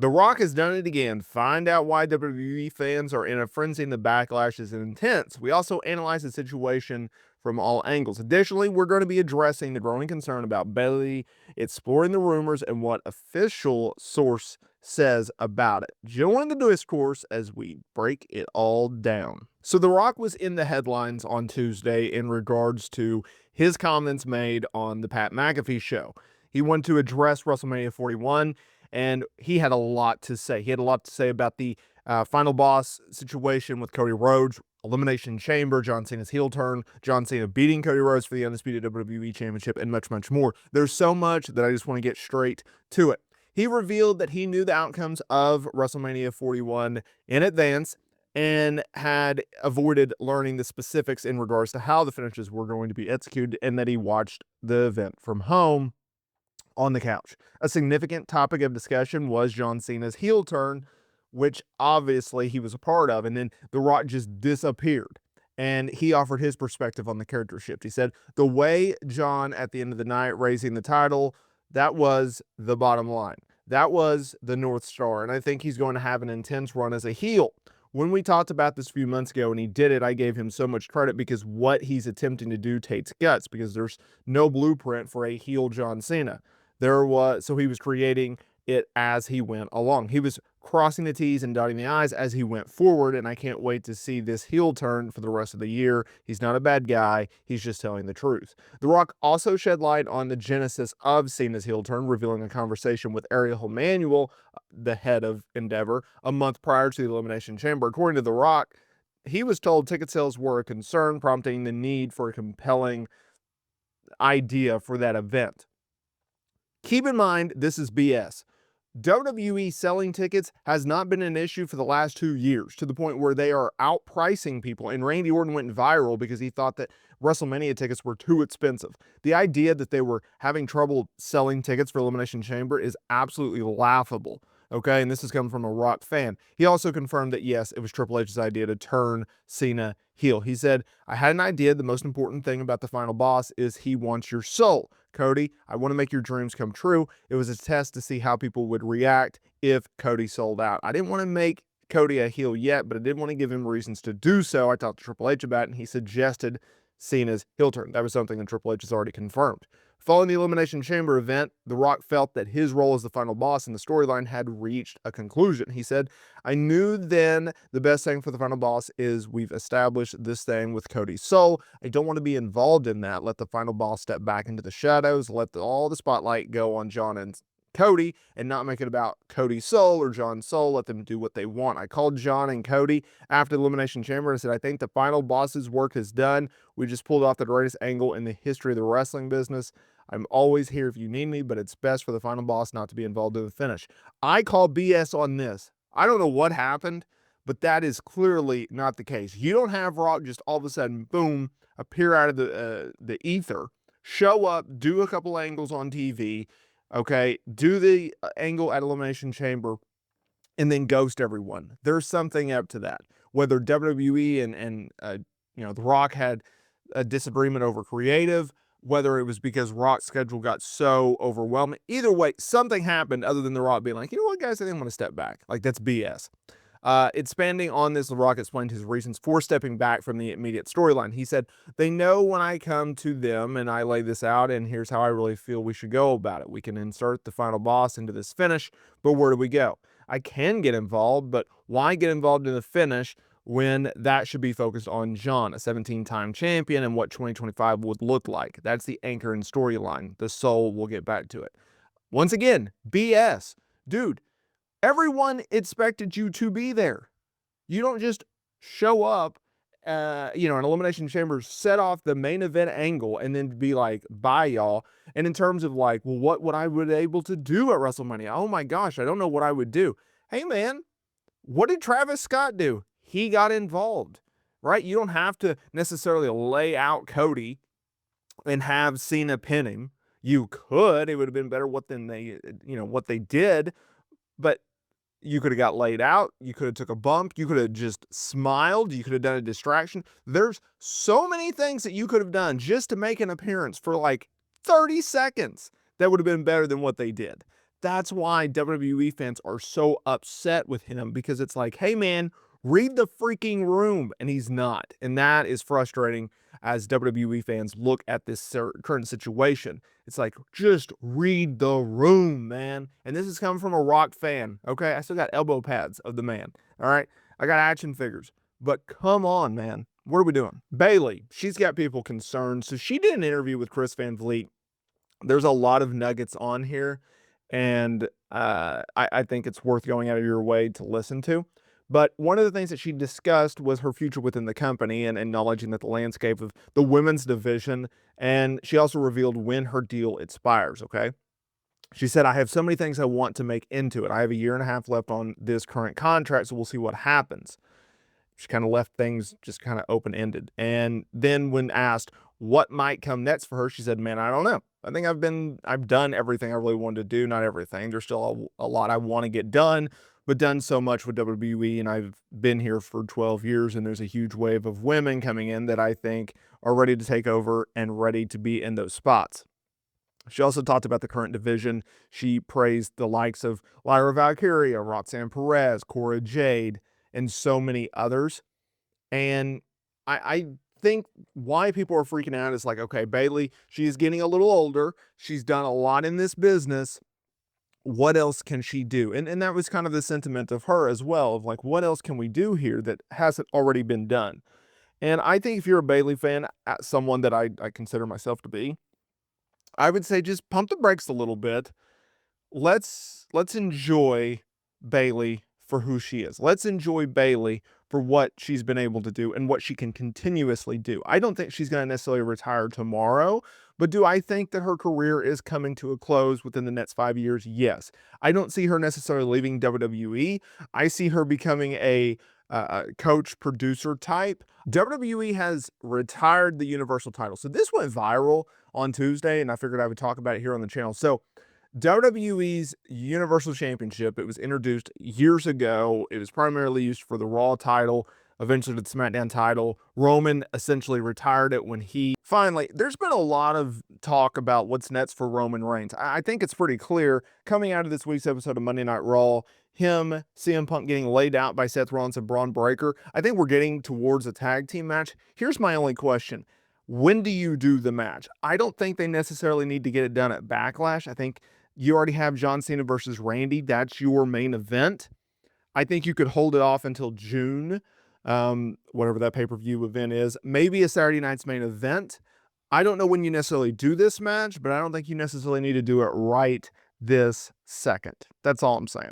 The Rock has done it again. Find out why WWE fans are in a frenzy and the backlash is intense. We also analyze the situation from all angles. Additionally, we're going to be addressing the growing concern about Bayley, exploring the rumors, and what official source says about it. Join the discourse as we break it all down. So The Rock was in the headlines on Tuesday in regards to his comments made on the Pat McAfee show. He wanted to address WrestleMania 41, and he had a lot to say. He had a lot to say about the final boss situation with Cody Rhodes, Elimination Chamber, John Cena's heel turn, John Cena beating Cody Rhodes for the undisputed WWE Championship, and much, much more. There's so much that I just want to get straight to it. He revealed that he knew the outcomes of WrestleMania 41 in advance and had avoided learning the specifics in regards to how the finishes were going to be executed, and that he watched the event from home on the couch. A significant topic of discussion was John Cena's heel turn, which obviously he was a part of, and then The Rock just disappeared. And he offered his perspective on the character shift. He said, the way John at the end of the night raising the title, that was the bottom line. That was the North Star. And I think he's going to have an intense run as a heel. When we talked about this a few months ago and he did it, I gave him so much credit because what he's attempting to do takes guts, because there's no blueprint for a heel John Cena. So he was creating it as he went along. He was crossing the T's and dotting the I's as he went forward, and I can't wait to see this heel turn for the rest of the year. He's not a bad guy. He's just telling the truth. The Rock also shed light on the genesis of Cena's heel turn, revealing a conversation with Ariel Emanuel, the head of Endeavor, a month prior to the Elimination Chamber. According to The Rock, he was told ticket sales were a concern, prompting the need for a compelling idea for that event. Keep in mind, this is BS. WWE selling tickets has not been an issue for the last 2 years, to the point where they are outpricing people. And Randy Orton went viral because he thought that WrestleMania tickets were too expensive. The idea that they were having trouble selling tickets for Elimination Chamber is absolutely laughable. Okay, and this is coming from a Rock fan. He also confirmed that, yes, it was Triple H's idea to turn Cena heel. He said, I had an idea. The most important thing about the final boss is he wants your soul. Cody, I want to make your dreams come true. It was a test to see how people would react if Cody sold out. I didn't want to make Cody a heel yet, but I did want to give him reasons to do so. I talked to Triple H about it, and he suggested Cena's heel turn. That was something that Triple H has already confirmed. Following the Elimination Chamber event, The Rock felt that his role as the final boss in the storyline had reached a conclusion. He said, I knew then the best thing for the final boss is we've established this thing with Cody's soul. I don't want to be involved in that. Let the final boss step back into the shadows. Let all the spotlight go on John and Cody and not make it about Cody's soul or John's soul. Let them do what they want. I called John and Cody after the Elimination Chamber and said, I think the final boss's work is done. We just pulled off the greatest angle in the history of the wrestling business. I'm always here if you need me, but it's best for the final boss not to be involved in the finish. I call BS on this. I don't know what happened, but that is clearly not the case. You don't have Rock just all of a sudden, boom, appear out of the ether, show up, do a couple angles on TV, okay, do the angle at Elimination Chamber, and then ghost everyone. There's something up to that. Whether WWE and The Rock had a disagreement over creative, whether it was because Rock's schedule got so overwhelming. Either way, something happened other than The Rock being like, you know what, guys, I think I'm going to step back. Like, that's BS. Expanding on this, The Rock explained his reasons for stepping back from the immediate storyline. He said, they know when I come to them and I lay this out, and here's how I really feel we should go about it. We can insert the final boss into this finish, but where do we go? I can get involved, but why get involved in the finish when that should be focused on John, a 17-time champion, and what 2025 would look like? That's the anchor and storyline. The soul, we'll get back to it. Once again, BS. Dude, everyone expected you to be there. You don't just show up, an Elimination Chamber, set off the main event angle, and then be like, bye, y'all. And in terms of like, well, what would I be able to do at WrestleMania? Oh my gosh, I don't know what I would do. Hey, man, what did Travis Scott do? He got involved, right? You don't have to necessarily lay out Cody and have Cena pin him. You could. It would have been better what they did, but you could have got laid out. You could have took a bump. You could have just smiled. You could have done a distraction. There's so many things that you could have done just to make an appearance for like 30 seconds that would have been better than what they did. That's why WWE fans are so upset with him, because it's like, hey man, read the freaking room. And he's not. And that is frustrating as WWE fans look at this current situation. It's like, just read the room, man. And this is coming from a Rock fan. Okay. I still got elbow pads of the man. All right. I got action figures. But come on, man. What are we doing? Bayley, she's got people concerned. So she did an interview with Chris Van Vliet. There's a lot of nuggets on here, and I think it's worth going out of your way to listen to. But one of the things that she discussed was her future within the company, and acknowledging that the landscape of the women's division. And she also revealed when her deal expires. Okay. She said, I have so many things I want to make into it. I have a year and a half left on this current contract, so we'll see what happens. She kind of left things just kind of open ended. And then when asked what might come next for her, she said, man, I don't know. I think I've done everything I really wanted to do. Not everything. There's still a lot I want to get done, but done so much with WWE. And I've been here for 12 years, and there's a huge wave of women coming in that I think are ready to take over and ready to be in those spots. She also talked about the current division. She praised the likes of Lyra Valkyria, Roxanne Perez, Cora Jade, and so many others. And I think why people are freaking out is like, okay, Bayley, she is getting a little older. She's done a lot in this business. What else can she do? And that was kind of the sentiment of her as well, of like, what else can we do here that hasn't already been done? And I think if you're a Bayley fan, someone that I consider myself to be, I would say just pump the brakes a little bit. Let's enjoy Bayley for who she is. Let's enjoy Bayley for what she's been able to do and what she can continuously do. I don't think she's going to necessarily retire tomorrow, but do I think that her career is coming to a close within the next 5 years? Yes. I don't see her necessarily leaving WWE. I see her becoming a coach producer type. WWE has retired the Universal title. So this went viral on Tuesday, and I figured I would talk about it here on the channel. So WWE's Universal Championship, it was introduced years ago. It was primarily used for the Raw title, eventually the SmackDown title. Roman essentially retired it when he finally, there's been a lot of talk about what's next for Roman Reigns. I think it's pretty clear coming out of this week's episode of Monday Night Raw, him, CM Punk getting laid out by Seth Rollins and Braun Breaker. I think we're getting towards a tag team match. Here's my only question. When do you do the match? I don't think they necessarily need to get it done at Backlash. I think you already have John Cena versus Randy. That's your main event. I think you could hold it off until June, whatever that pay-per-view event is. Maybe a Saturday night's main event. I don't know when you necessarily do this match, but I don't think you necessarily need to do it right this second. That's all I'm saying.